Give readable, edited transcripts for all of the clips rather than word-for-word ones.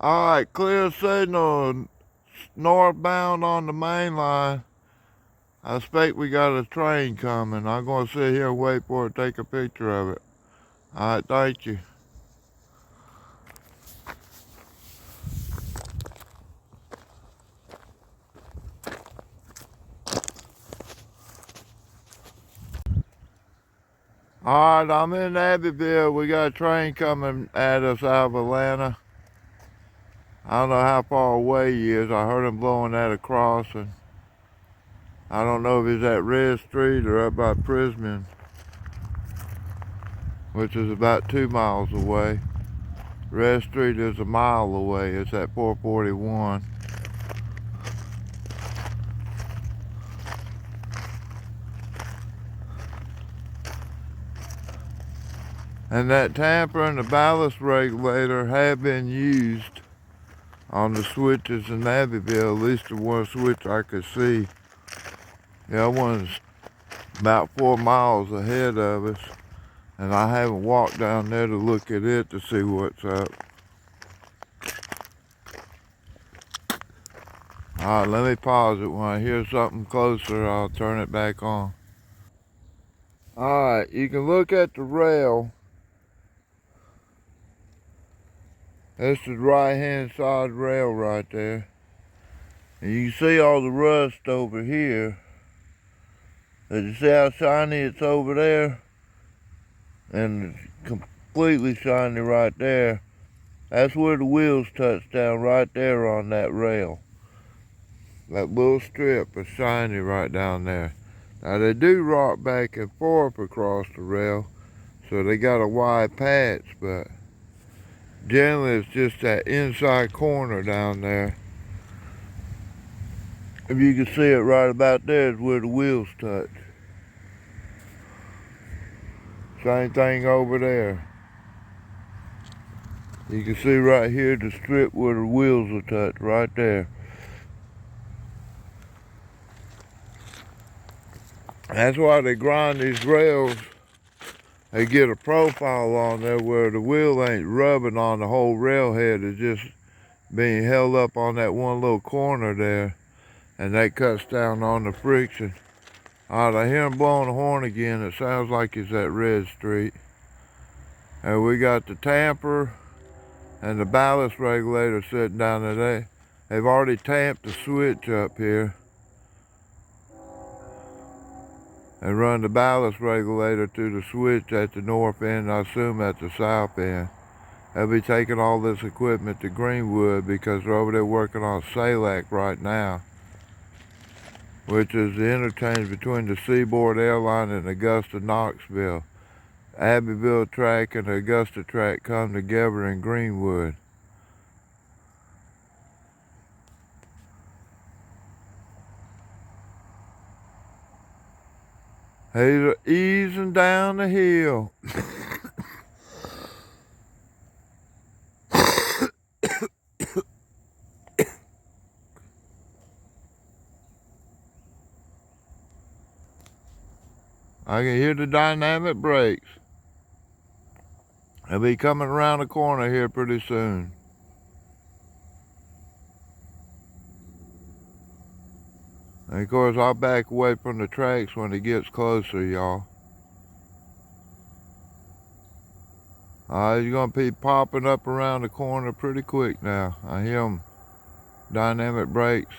Alright, clear signal northbound on the main line. I expect we got a train coming. I'm going to sit here and wait for it to take a picture of it. Alright, thank you. Alright, I'm in Abbeville. We got a train coming at us out of Atlanta. I don't know how far away he is. I heard him blowing that across, and I don't know if he's at Red Street or up by Prisman, which is about 2 miles away. Red Street is a mile away. It's at 441. And that tamper and the ballast regulator have been used on the switches in Abbeville, at least the one switch I could see. The other one's about 4 miles ahead of us, and I haven't walked down there to look at it to see what's up. Alright, let me pause it. When I hear something closer, I'll turn it back on. Alright, you can look at the rail. That's the right-hand side rail right there. And you can see all the rust over here. Did you see how shiny it's over there? And it's completely shiny right there. That's where the wheels touch down, right there on that rail. That little strip is shiny right down there. Now they do rock back and forth across the rail, so they got a wide patch, but generally it's just that inside corner down there. If you can see it right about there is where the wheels touch. Same thing over there. You can see right here the strip where the wheels will touch, right there. That's why they grind these rails. They get a profile on there where the wheel ain't rubbing on the whole rail head. It's just being held up on that one little corner there. And that cuts down on the friction. Alright, I hear him blowing the horn again. It sounds like he's at Red Street. And we got the tamper and the ballast regulator sitting down there. They've already tamped the switch up here. And run the ballast regulator through the switch at the north end, I assume at the south end. They'll be taking all this equipment to Greenwood because they're over there working on Salac right now, which is the interchange between the Seaboard Airline and Augusta Knoxville. Abbeville track and the Augusta track come together in Greenwood. He's easing down the hill. I can hear the dynamic brakes. They'll be coming around the corner here pretty soon. And of course, I'll back away from the tracks when it gets closer, y'all. He's gonna be popping up around the corner pretty quick now. I hear him. Dynamic brakes.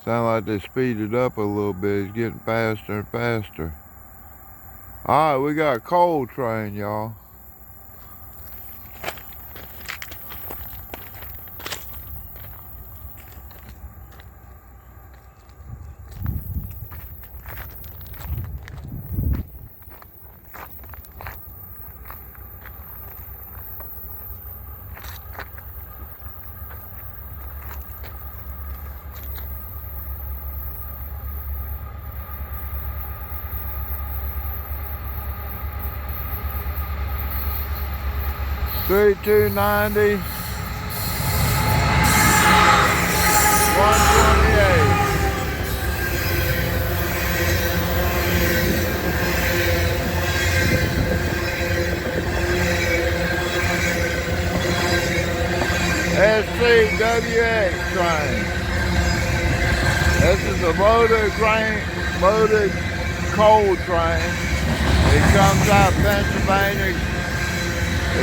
Sound like they speeded up a little bit. It's getting faster and faster. Alright, we got a coal train, y'all. Three 290, 128. SCWX train. This is a motor coal train. It comes out of Pennsylvania.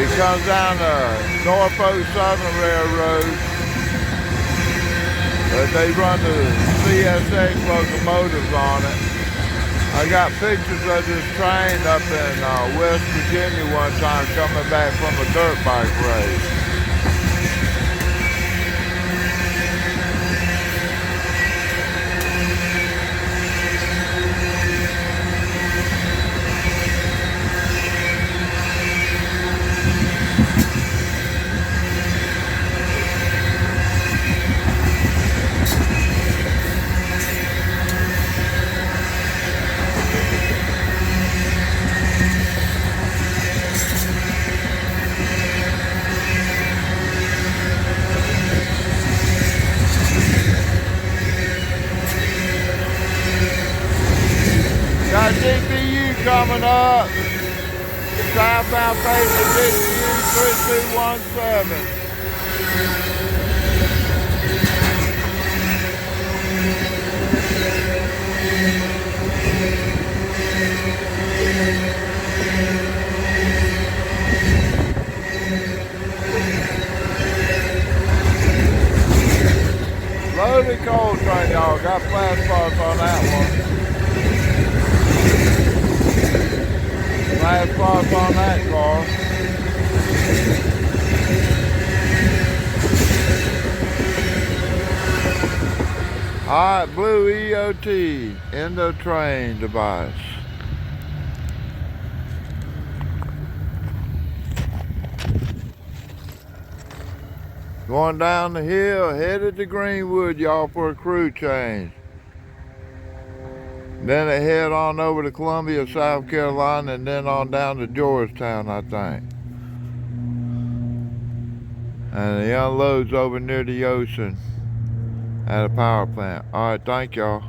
It comes down the Norfolk Southern Railroad. But they run the CSX locomotives on it. I got pictures of this train up in West Virginia one time coming back from a dirt bike race. Got DPU coming up. Southbound facing DPU 3217. Loaded coal train, y'all. Got flash spots on that one. Flash spots on that car. Alright, blue EOT, endo train device. Going down the hill, headed to Greenwood, y'all, for a crew change. Then they head on over to Columbia, South Carolina, and then on down to Georgetown, I think. And he unloads over near the ocean at a power plant. All right, thank y'all.